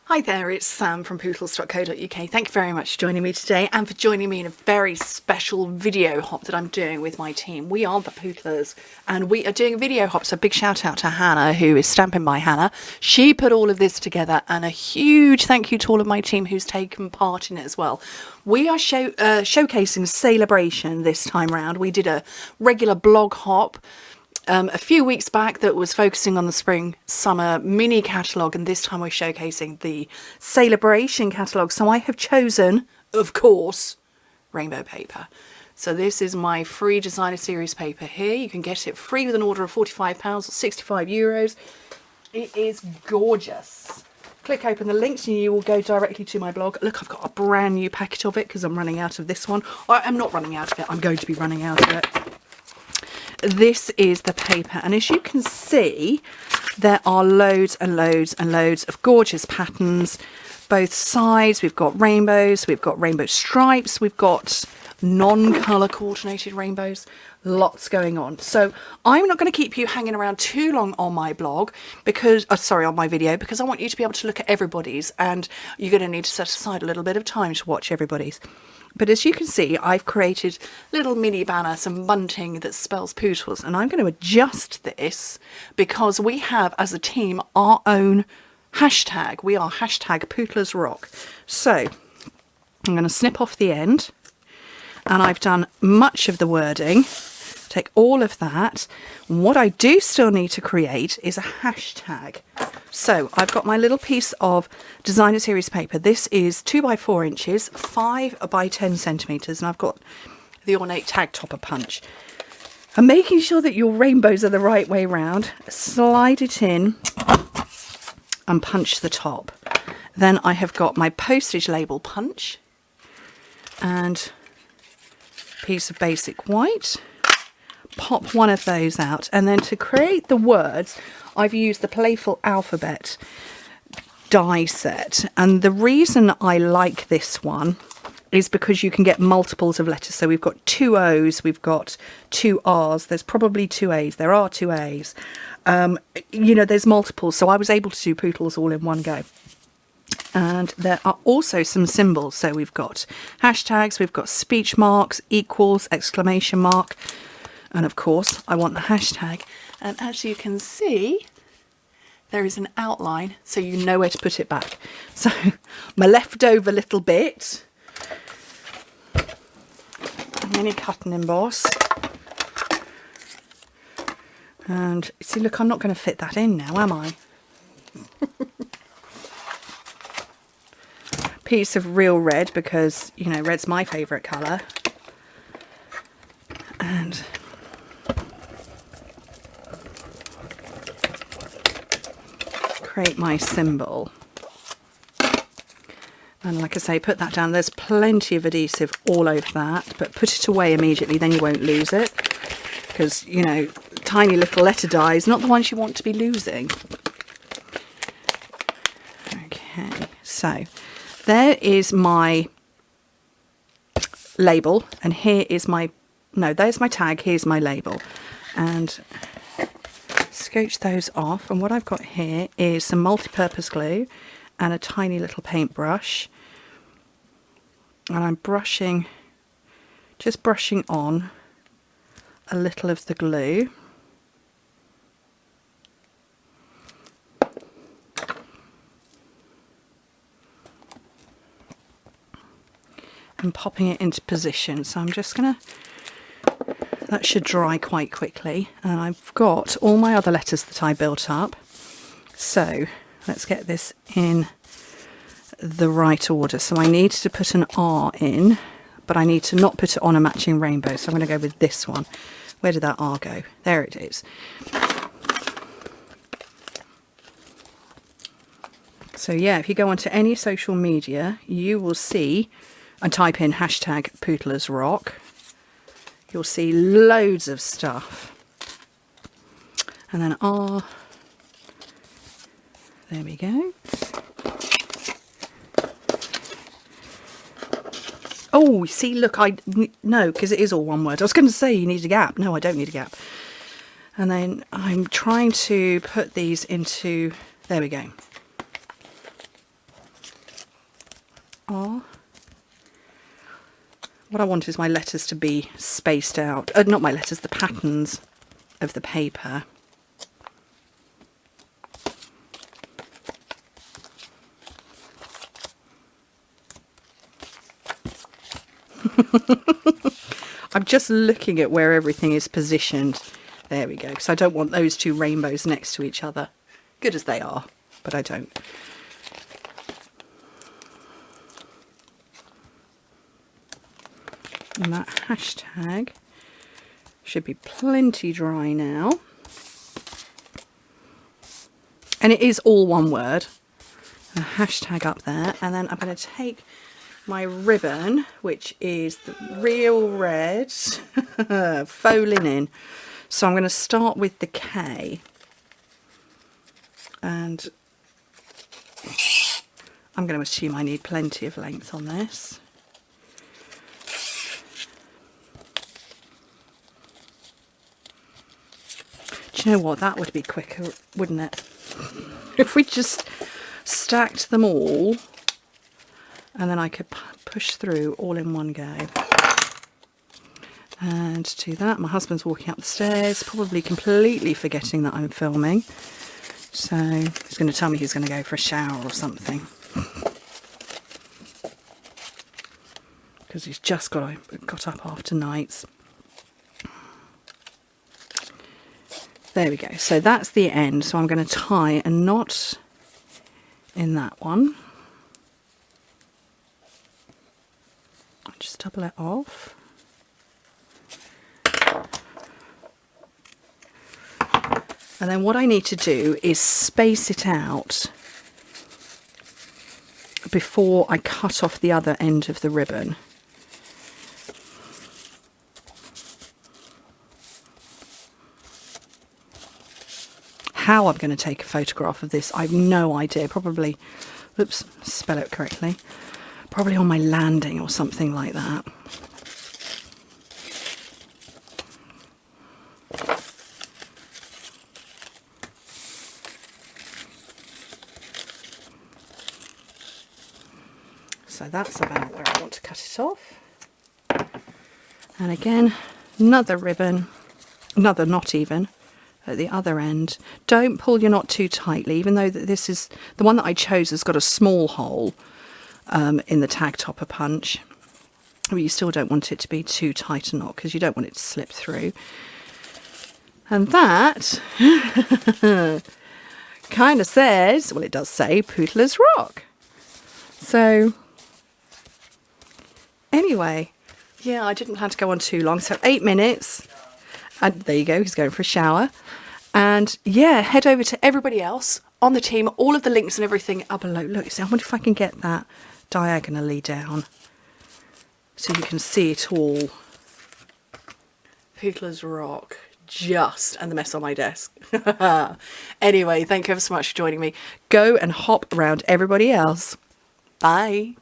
Hi there, it's Sam from Pootles.co.uk. Thank you very much for joining me today and for joining me in a very special video hop that I'm doing with my team. We are the Pootlers and we are doing a video hop, so big shout out to Hannah, who is Stamping by Hannah. She put all of this together, and a huge thank you to all of my team who's taken part in it as well. We are showcasing Celebration this time round. We did a regular blog hop a few weeks back that was focusing on the spring summer mini catalogue, and this time we're showcasing the Celebration catalogue. So I have chosen, of course, rainbow paper. So this is my free designer series paper here. You can get it free with an order of £45 or €65. It is gorgeous. Click open the links and you will go directly to my blog. Look, I've got a brand new packet of it because I'm running out of this one. I'm not running out of it, I'm going to be running out of it. This is the paper, and as you can see, there are loads and loads and loads of gorgeous patterns. Both sides, we've got rainbows, we've got rainbow stripes, we've got non-colour coordinated rainbows, lots going on. So I'm not going to keep you hanging around too long on my blog because, on my video, because I want you to be able to look at everybody's, and you're going to need to set aside a little bit of time to watch everybody's. But as you can see, I've created little mini banner, some bunting that spells Pootles, and I'm going to adjust this because we have, as a team, our own hashtag. We are hashtag Pootles Rock. So I'm going to snip off the end, and I've done much of the wording. Take all of that. What I do still need to create is a hashtag. So I've got my little piece of designer series paper. This is 2 by 4 inches, 5 by 10 centimeters, and I've got the ornate tag topper punch. And making sure that your rainbows are the right way round, slide it in and punch the top. Then I have got my postage label punch and piece of basic white. Pop one of those out, and then to create the words I've used the Playful Alphabet die set, and the reason I like this one is because you can get multiples of letters. So we've got 2 O's, we've got 2 R's, there's probably 2 A's, there are 2 A's, there's multiples, so I was able to do Pootles all in one go. And there are also some symbols, so we've got hashtags, we've got speech marks, equals, exclamation mark. And of course, I want the hashtag. And as you can see, there is an outline, so you know where to put it back. So my leftover little bit, a mini cut and emboss. And see, look, I'm not going to fit that in now, am I? Piece of real red, because, red's my favourite colour. And create my symbol, and like I say, put that down. There's plenty of adhesive all over that, but put it away immediately, then you won't lose it, because tiny little letter die is not the ones you want to be losing. Okay, so there is my label, and here is there's my tag, here's my label, and scooch those off. And what I've got here is some multi-purpose glue and a tiny little paintbrush, and I'm just brushing on a little of the glue. And popping it into position. So I'm just gonna, that should dry quite quickly, and I've got all my other letters that I built up. So let's get this in the right order. So I need to put an R in, but I need to not put it on a matching rainbow, so I'm going to go with this one. Where did that R go? There it is. So yeah, if you go onto any social media, you will see, and type in hashtag Pootles Rock, you'll see loads of stuff. And then R, there we go. Oh, see, look, no, because it is all one word. I was going to say you need a gap. No, I don't need a gap. And then I'm trying to put these into, there we go. are. What I want is my letters to be spaced out. Not my letters, the patterns of the paper. I'm just looking at where everything is positioned. There we go, because I don't want those two rainbows next to each other. Good as they are, but I don't. And that hashtag should be plenty dry now. And it is all one word. A hashtag up there, and then I'm going to take my ribbon, which is the real red faux linen. So I'm going to start with the K, and I'm going to assume I need plenty of length on this. Do you know what? That would be quicker, wouldn't it? If we just stacked them all, and then I could push through all in one go. And to do that, my husband's walking up the stairs, probably completely forgetting that I'm filming. So he's going to tell me he's going to go for a shower or something. Because he's just got up after nights. There we go. So that's the end. So I'm going to tie a knot in that one. Just double it off. And then what I need to do is space it out before I cut off the other end of the ribbon. How I'm going to take a photograph of this, I have no idea. Probably, oops, spell it correctly. Probably on my landing or something like that. So that's about where I want to cut it off. And again, another ribbon, another knot even, at the other end. Don't pull your knot too tightly, even though this is, the one that I chose has got a small hole in the tag topper punch. But you still don't want it to be too tight a knot because you don't want it to slip through. And that kind of says, well, it does say Pootlers rock. So anyway, yeah, I didn't plan to go on too long. So 8 minutes. And there you go, he's going for a shower. And yeah, head over to everybody else on the team. All of the links and everything are below. Look, see, I wonder if I can get that diagonally down so you can see it all. Pootles rock. Just, and the mess on my desk. Anyway, thank you ever so much for joining me. Go and hop around everybody else. Bye.